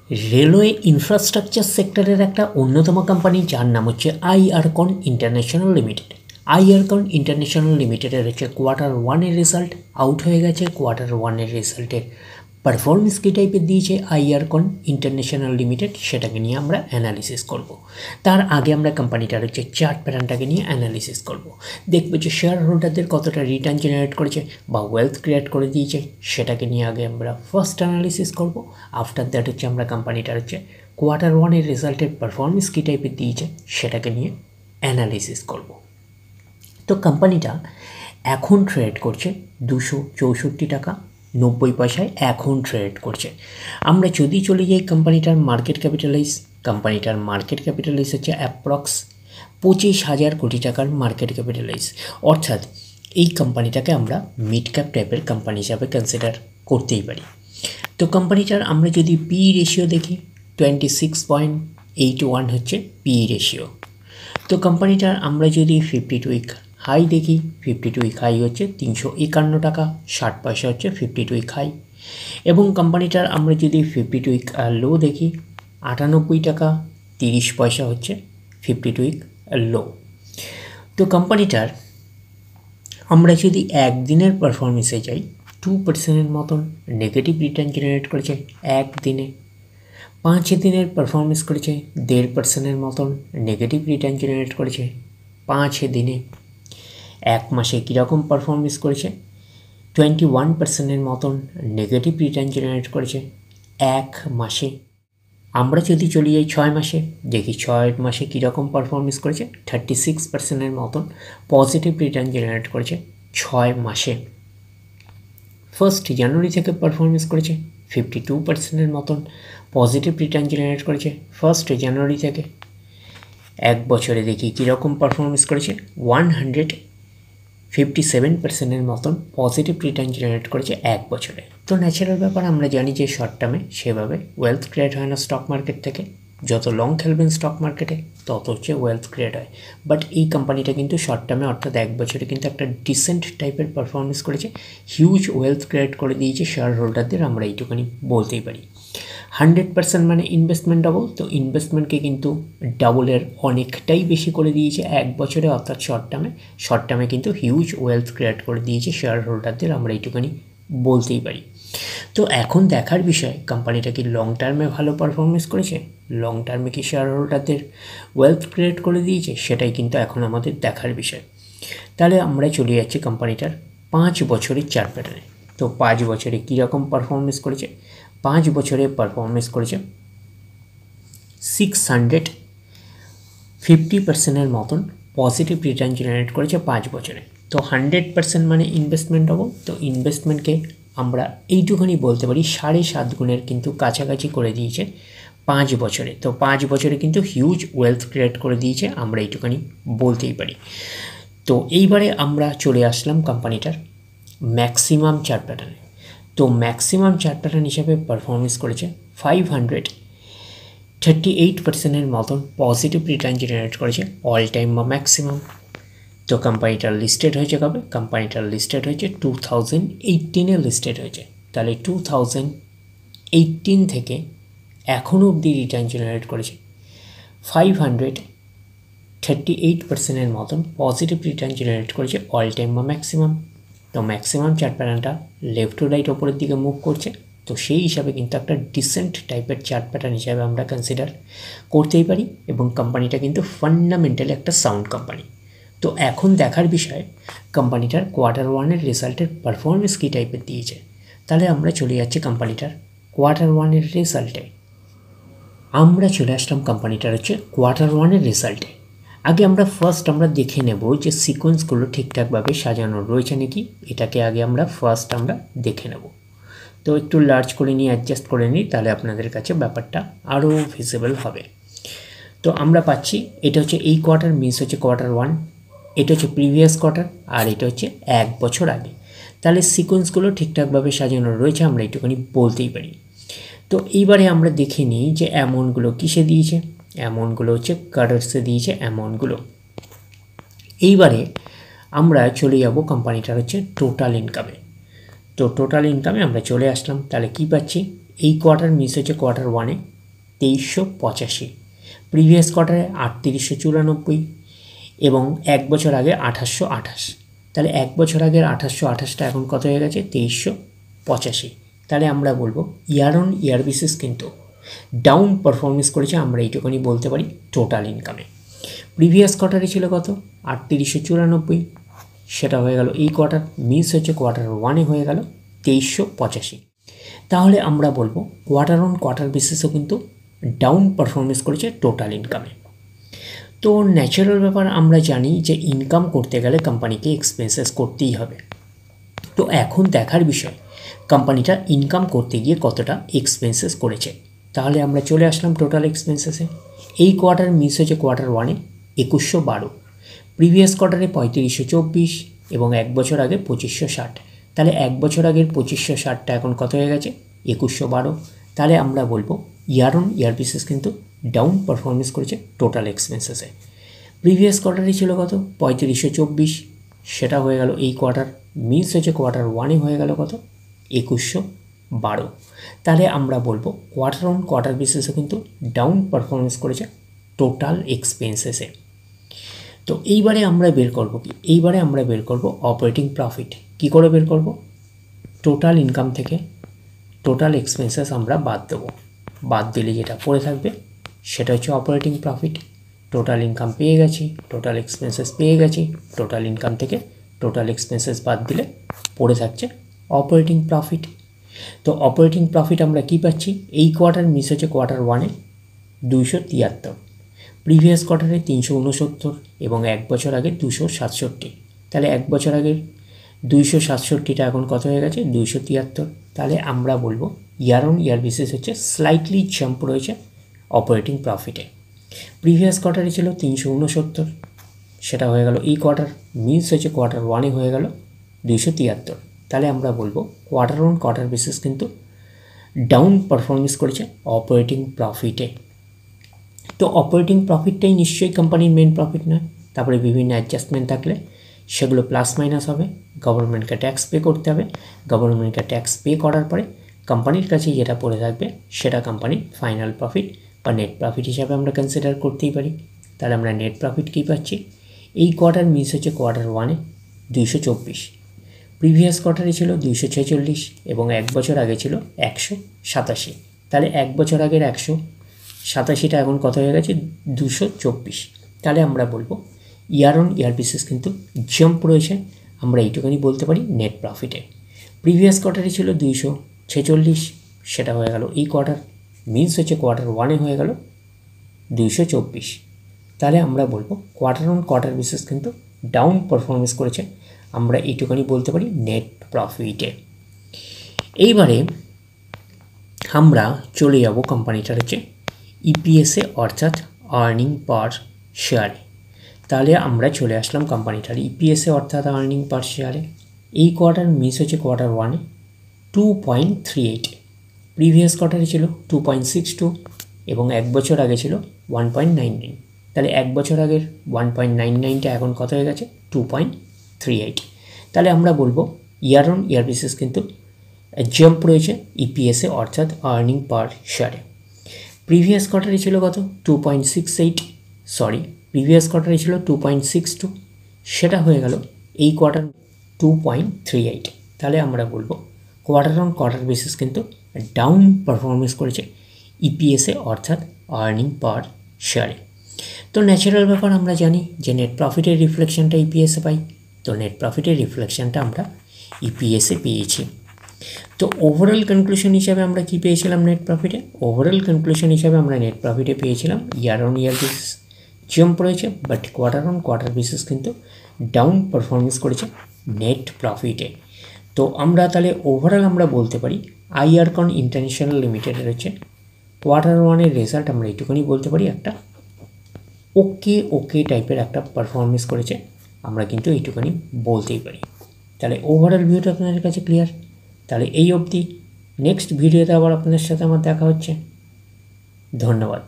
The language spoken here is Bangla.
রেলওয়ে ইনফ্রাস্ট্রাকচার সেক্টরের একটা অন্যতম কোম্পানি যার নাম হচ্ছে আইআরকন ইন্টারন্যাশনাল লিমিটেড। আইআরকন ইন্টারন্যাশনাল লিমিটেডের হচ্ছে Q1 রেজাল্ট আউট হয়ে গেছে। Q1 রেজাল্টের পারফরমেন্স কী টাইপের দিয়েছে আইআরকন ইন্টারন্যাশনাল লিমিটেড, সেটাকে নিয়ে আমরা অ্যানালিসিস করব। তার আগে আমরা কোম্পানিটার হচ্ছে চার্ট প্যাটার্নটাকে নিয়ে অ্যানালিসিস করব। দেখবো যে শেয়ার হোল্ডারদের কতটা রিটার্ন জেনারেট করেছে বা ওয়েলথ ক্রিয়েট করে দিয়েছে, সেটাকে নিয়ে আগে আমরা ফার্স্ট অ্যানালিসিস করব। আফটার দ্যাট হচ্ছে আমরা কোম্পানিটার হচ্ছে Q1 রেজাল্টের পারফরমেন্স কী টাইপের দিয়েছে সেটাকে নিয়ে অ্যানালিসিস করব। তো কোম্পানিটা এখন ট্রেড করছে 264 টাকা 90 পয়সায় এখন ট্রেড করছে। আমরা যদি চলে যাই কোম্পানিটার মার্কেট ক্যাপিটালাইজ হচ্ছে অ্যাপ্রক্স 25,000 কোটি টাকার মার্কেট ক্যাপিটালাইজ, অর্থাৎ এই কোম্পানিটাকে আমরা মিড ক্যাপ টাইপের কোম্পানি হিসাবে কনসিডার করতেই পারি। তো কোম্পানিটার আমরা যদি পিই রেশিও দেখি 26.81 হচ্ছে পিই রেশিও। তো কোম্পানিটার আমরা যদি 52 উইক হাই দেখি, 52 উইক হাই হচ্ছে 351 টাকা 60 পয়সা হচ্ছে 52 উইক হাই। এবং কোম্পানিটার আমরা যদি 52 উইক লো দেখি 98 টাকা 30 পয়সা হচ্ছে 52 উইক লো। তো কোম্পানিটার আমরা যদি একদিনের পারফরমেন্সে যাই 2% মতন নেগেটিভ রিটার্ন জেনারেট করেছে একদিনে। 5 দিনের পারফরমেন্স করেছে 1.5% মতন নেগেটিভ রিটার্ন জেনারেট করেছে 5 দিনে। এক মাসে কীরকম পারফরমেন্স করেছে 21% মতন নেগেটিভ রিটার্ন জেনারেট করেছে এক মাসে। আমরা যদি চলে যাই 6 মাসে দেখি 6 মাসে কীরকম পারফরমেন্স করেছে 36% মতন পজিটিভ রিটার্ন জেনারেট করেছে 6 মাসে। 1 জানুয়ারি থেকে পারফরমেন্স করেছে 52% মতন পজিটিভ রিটার্ন জেনারেট করেছে 1 জানুয়ারি থেকে। এক বছরে দেখি কীরকম পারফরমেন্স করেছে 157% মতন পজিটিভ রিটার্ন জেনারেট করেছে এক বছরে। তো ন্যাচারাল ব্যাপার, আমরা জানি যে শর্ট টার্মে সেভাবে ওয়েলথ ক্রিয়েট হয় না স্টক মার্কেট থেকে। যত লং খেলবেন স্টক মার্কেটে তত হচ্ছে ওয়েলথ ক্রিয়েট হয়। বাট এই কোম্পানিটা কিন্তু শর্ট টার্মে অর্থাৎ এক বছরে কিন্তু একটা ডিসেন্ট টাইপের পারফরমেন্স করেছে, হিউজ ওয়েলথ ক্রিয়েট করে দিয়েছে শেয়ার হোল্ডারদের, আমরা এইটুখানি বলতেই পারি। 100% মানে ইনভেস্টমেন্ট ডাবল, তো ইনভেস্টমেন্টকে কিন্তু ডাবলের অনেকটাই বেশি করে দিয়েছে এক বছরে, অর্থাৎ শর্ট টার্মে কিন্তু হিউজ ওয়েলথ ক্রিয়েট করে দিয়েছে শেয়ার হোল্ডারদের, আমরা এইটুখানি বলতেই পারি। তো এখন দেখার বিষয় কোম্পানিটা কি লং টার্মে ভালো পারফরমেন্স করেছে, লং টার্মে কি শেয়ার হোল্ডারদের ওয়েলথ ক্রিয়েট করে দিয়েছে, সেটাই কিন্তু এখন আমাদের দেখার বিষয়। তাহলে আমরা চলে যাচ্ছি কোম্পানিটার 5 বছরের চার্ট প্যাটার্নে। তো 5 বছরে কীরকম পারফরমেন্স করেছে 5 বছরে পারফরমেন্স করেছে 650% মতন পজিটিভ রিটার্ন জেনারেট করেছে 5 বছরে। তো 100% মানে ইনভেস্টমেন্ট হবো, তো ইনভেস্টমেন্টকে আমরা এইটুখানি বলতে পারি 7.5 গুণের কিন্তু কাছাকাছি করে দিয়েছে 5 বছরে। তো 5 বছরে কিন্তু হিউজ ওয়েলথ ক্রিয়েট করে দিয়েছে, আমরা এইটুখানি বলতেই পারি। তো এইবারে আমরা চলে আসলাম কোম্পানিটার ম্যাক্সিমাম চার্ট প্যাটার্নে। তো ম্যাক্সিমাম চার্ট প্যাটার্ন হিসাবে পারফরমেন্স করেছে 538% মতন পজিটিভ রিটার্ন জেনারেট করেছে অল টাইম বা ম্যাক্সিমাম। তো কোম্পানিটার লিস্টেড হয়েছে কবে, কোম্পানিটার লিস্টেড হয়েছে 2018 লিস্টেড হয়েছে। তাহলে 2018 থেকে এখনও অবধি রিটার্ন জেনারেট করেছে 538% মতন পজিটিভ রিটার্ন জেনারেট করেছে অল টাইম বা ম্যাক্সিমাম। তো ম্যাক্সিমাম চার্ট প্যাটার্নটা লেফট টু রাইট ওপরের দিকে মুভ করছে, তো সেই হিসাবে কিন্তু একটা ডিসেন্ট টাইপের চার্ট প্যাটার্ন হিসাবে আমরা কনসিডার করতেই পারি, এবং কোম্পানিটা কিন্তু ফান্ডামেন্টালি একটা সাউন্ড কোম্পানি। তো এখন দেখার বিষয় কোম্পানিটার Q1 রেজাল্টের পারফরমেন্স কী টাইপের দিয়েছে। তাহলে আমরা চলে যাচ্ছি কোম্পানিটার Q1 রেজাল্টে। আমরা চলে আসলাম কোম্পানিটার হচ্ছে Q1 রেজাল্টে। আগে আমরা আমরা দেখে নেব যে সিকোয়েন্সগুলো ঠিকঠাকভাবে সাজানো রয়েছে নাকি, এটাকে আগে আমরা দেখে নেব। তো একটু লার্জ করে নিয়ে অ্যাডজাস্ট করে নিই, তাহলে আপনাদের কাছে ব্যাপারটা আরও ভিজিবল হবে। তো আমরা পাচ্ছি এটা হচ্ছে এই কোয়ার্টার, মিনস হচ্ছে Q1, এটা হচ্ছে প্রিভিয়াস কোয়ার্টার, আর এটা হচ্ছে এক বছর আগে। তাহলে সিকোয়েন্সগুলো ঠিকঠাকভাবে সাজানো রয়েছে, আমরা এইটুখানি বলতেই পারি। তো এইবারে আমরা দেখে নিই যে অ্যামাউন্টগুলো কিসে দিয়েছে। অ্যামাউন্টগুলো হচ্ছে কার্ডার্সে দিয়েছে অ্যামাউন্টগুলো। এইবারে আমরা চলে যাব কোম্পানিটার হচ্ছে টোটাল ইনকামে। তো টোটাল ইনকামে আমরা চলে আসলাম, তাহলে কি পাচ্ছি এই কোয়ার্টার মিস হচ্ছে Q1-এ 2385, প্রিভিয়াস কোয়ার্টারে 3894 এবং এক বছর আগে 2828। তাহলে এক বছর আগের 2828টা এখন কত হয়ে গেছে 2385। তাহলে আমরা বলবো ইয়ার অন ইয়ার বেসিস কিন্তু ডাউন পারফরমেন্স করেছে, আমরা এইটুকুনি বলতে পারি টোটাল ইনকামে। প্রিভিয়াস কোয়ার্টারে ছিল কত 3894, সেটা হয়ে গেল এই কোয়ার্টার, মিস হচ্ছে কোয়ার্টার 1-এ হয়ে গেল 2385। তাহলে আমরা বলবো কোয়ার্টার অন কোয়ার্টার বেসিসও কিন্তু ডাউন পারফরমেন্স করেছে টোটাল ইনকামে। তো ন্যাচারাল ব্যাপার, আমরা জানি যে ইনকাম করতে গেলে কোম্পানিকে এক্সপেন্সেস করতেই হবে। তো এখন দেখার বিষয় কোম্পানিটা ইনকাম করতে গিয়ে কতটা এক্সপেন্সেস করেছে। তাহলে আমরা চলে আসলাম টোটাল এক্সপেন্সেসে। এই কোয়ার্টার মিস হয়েছে কোয়ার্টার 1-এ 2112, প্রিভিয়াস কোয়ার্টারে 3524 এবং এক বছর আগে 2560। তাহলে এক বছর আগের 2560টা এখন কত হয়ে গেছে 2112। তাহলে আমরা বলবো ইয়ার অন ইয়ার বেসিস কিন্তু ডাউন পারফরমেন্স করেছে টোটাল এক্সপেন্সেসে। প্রিভিয়াস কোয়ার্টারে ছিল কত 3524, সেটা হয়ে গেল এই কোয়ার্টার, মিস হয়েছে কোয়ার্টার 1-এ হয়ে গেল কত 2112। তাহলে আমরা বলবো কোয়ার্টার অন কোয়ার্টার বেসিসে কিন্তু ডাউন পারফরমেন্স করেছে টোটাল এক্সপেন্সেসে। তো এইবারে আমরা বের করব কি, এইবারে আমরা বের করব অপারেটিং প্রফিট। কি করে বের করব, টোটাল ইনকাম থেকে টোটাল এক্সপেন্সেস আমরা বাদ দেবো, বাদ দিলে যেটা পড়ে থাকবে সেটা হচ্ছে অপারেটিং প্রফিট। টোটাল ইনকাম পেয়ে গেছি, টোটাল এক্সপেন্সেস পেয়ে গেছি, টোটাল ইনকাম থেকে টোটাল এক্সপেন্সেস বাদ দিলে পড়ে থাকছে অপারেটিং প্রফিট। তো অপারেটিং প্রফিট আমরা কি পাচ্ছি, এই কোয়ার্টার মিস হচ্ছে কোয়ার্টার 1-এ 273, প্রিভিয়াস কোয়ার্টারে 369 এবং এক বছর আগে 267। তাহলে এক বছর আগের 267টা এখন কত হয়ে গেছে 273। তাহলে আমরা বলবো ইয়ার অন ইয়ার বেসিস হচ্ছে স্লাইটলি জাম্প রয়েছে অপারেটিং প্রফিটে। প্রিভিয়াস কোয়ার্টারে ছিল 369, সেটা হয়ে গেল এই কোয়ার্টার, মিস হয়েছে কোয়ার্টার 1-এ হয়ে গেল 273। তাহলে আমরা বলবো কোয়ার্টার অন কোয়ার্টার বেসিস কিন্তু ডাউন পারফরমেন্স করেছে অপারেটিং প্রফিটে। তো অপারেটিং প্রফিটটাই নিশ্চয়ই কোম্পানির মেন প্রফিট নয়, তারপরে বিভিন্ন অ্যাডজাস্টমেন্ট থাকলে সেগুলো প্লাস মাইনাস হবে, গভর্নমেন্টকে ট্যাক্স পে করতে হবে, গভর্নমেন্টকে ট্যাক্স পে করার পরে কোম্পানির কাছে যেটা পড়ে থাকবে সেটা কোম্পানির ফাইনাল প্রফিট বা নেট প্রফিট হিসাবে আমরা কনসিডার করতেই পারি। তাহলে আমরা নেট প্রফিট কী পাচ্ছি, এই কোয়ার্টার মিস হচ্ছে কোয়ার্টার 1-এ 224, প্রিভিয়াস কোয়ার্টারে ছিল 246 এবং এক বছর আগে ছিল 187। তাহলে এক বছর আগের 187টা এখন কত হয়ে গেছে 224। তাহলে আমরা বলবো ইয়ার অন ইয়ার বেসিস কিন্তু জাম্প রয়েছে, আমরা এইটুখানি বলতে পারি নেট প্রফিটে। প্রিভিয়াস কোয়ার্টারে ছিল 246, সেটা হয়ে গেল এই কোয়ার্টার, মিস হচ্ছে কোয়ার্টার 1-এ হয়ে গেল 224। তাহলে আমরা বলবো কোয়ার্টার অন কোয়ার্টার বেসিস কিন্তু ডাউন পারফরমেন্স করেছে, আমরা এইটুখানি বলতে পারি নেট প্রফিটে। এইবারে আমরা চলে যাব কোম্পানিটার হচ্ছে ইপিএসে অর্থাৎ আর্নিং পার শেয়ারে। তাহলে আমরা চলে আসলাম কোম্পানিটার ইপিএসে অর্থাৎ আর্নিং পার শেয়ারে। এই কোয়ার্টার মিস হচ্ছে কোয়ার্টার 1-এ 2.38, প্রিভিয়াস কোয়ার্টারে ছিল 2.62 এবং এক বছর আগে ছিল 1.99। তাহলে এক বছর আগের 1.99টা এখন কত হয়ে গেছে 2.38। তাহলে আমরা বলবো ইয়ার অন ইয়ার বেসিস কিন্তু জাম্প রয়েছে ইপিএসে অর্থাৎ আর্নিং পার শেয়ারে। প্রিভিয়াস কোয়ার্টারে ছিল কত 2.68, প্রিভিয়াস কোয়ার্টারে ছিল 2.62, সেটা হয়ে গেল এই কোয়ার্টার 2.38। তাহলে আমরা বলবো কোয়ার্টার অন কোয়ার্টার বেসিস কিন্তু ডাউন পারফরমেন্স করেছে ইপিএসে অর্থাৎ আর্নিং পার শেয়ারে। তো ন্যাচারাল ব্যাপার, আমরা জানি যে নেট প্রফিটের রিফ্লেকশনটা ইপিএসে পাই, তো নেট প্রফিটের রিফ্লেকশনটা আমরা ইপিএসে পেয়েছি। তো ওভারঅল কনক্লুশন হিসাবে আমরা কি পেয়েছিলাম নেট প্রফিটে, ওভারঅল কনক্লুশন হিসাবে আমরা নেট প্রফিটে পেয়েছিলাম year on year basis jump রয়েছে, but quarter on quarter basis কিন্তু ডাউন পারফরমেন্স করেছে নেট প্রফিটে। তো আমরা তাহলে ওভারঅল আমরা বলতে পারি আইআরকন ইন্টারন্যাশনাল লিমিটেডের হচ্ছে কোয়ার্টার 1-এর রেজাল্ট আমরা এইটুকুনি বলতে পারি একটা ওকে টাইপের একটা পারফরমেন্স করেছে, আমরা কিন্তু এইটুকুনি বলতেই পারি। তাহলে ওভারঅল ভিউটা আপনাদের কাছে ক্লিয়ার। তাহলে এই অবধি, নেক্সট ভিডিওতে আবার আপনাদের সাথে আমার দেখা হচ্ছে। ধন্যবাদ।